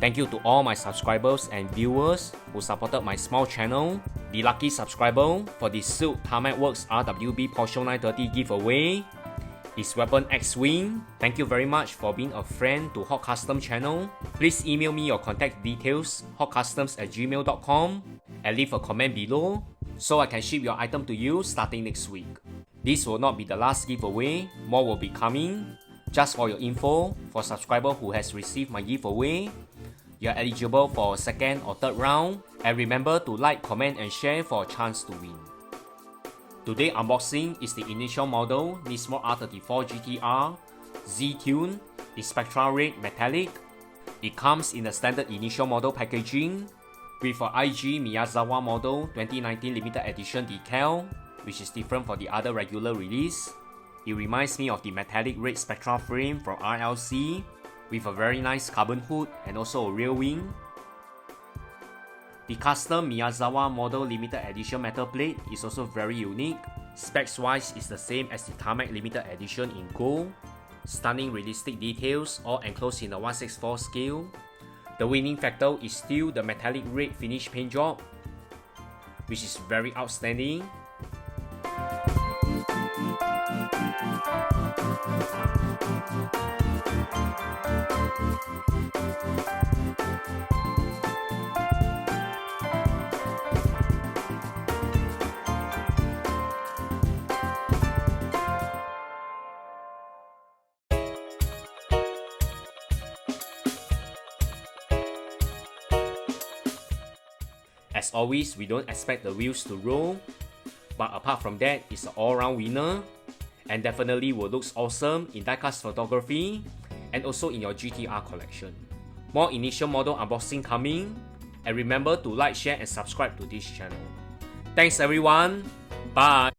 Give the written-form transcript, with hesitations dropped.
Thank you to all my subscribers and viewers who supported my small channel. The lucky subscriber for the Silk Tarmac Works RWB Porsche 930 giveaway is Weapon X-Wing. Thank you very much for being a friend to Hot Custom channel. Please email me your contact details hotcustoms@gmail.com and leave a comment below so I can ship your item to you starting next week. This will not be the last giveaway, more will be coming. Just for your info, for subscriber who has received my giveaway, you are eligible for a second or third round, and remember to like, comment and share for a chance to win. Today unboxing is the initial model Nismo R34 GTR Z-Tune, the Spectra Red Metallic. It comes in the standard initial model packaging with a IG Miyazawa model 2019 limited edition decal, which is different from the other regular release. It reminds me of the metallic red Spectraflame from RLC with a very nice carbon hood and also a rear wing. The custom Miyazawa model limited edition metal plate is also very unique. Specs wise is the same as the Tarmac limited edition in gold. Stunning realistic details all enclosed in a 1/64 scale. The winning factor is still the metallic red finish paint job, which is very outstanding. As always, we don't expect the wheels to roll, but apart from that, it's an all-round winner and definitely will look awesome in diecast photography and also in your GTR collection. More initial model unboxing coming, and remember to like, share and subscribe to this channel. Thanks everyone, bye!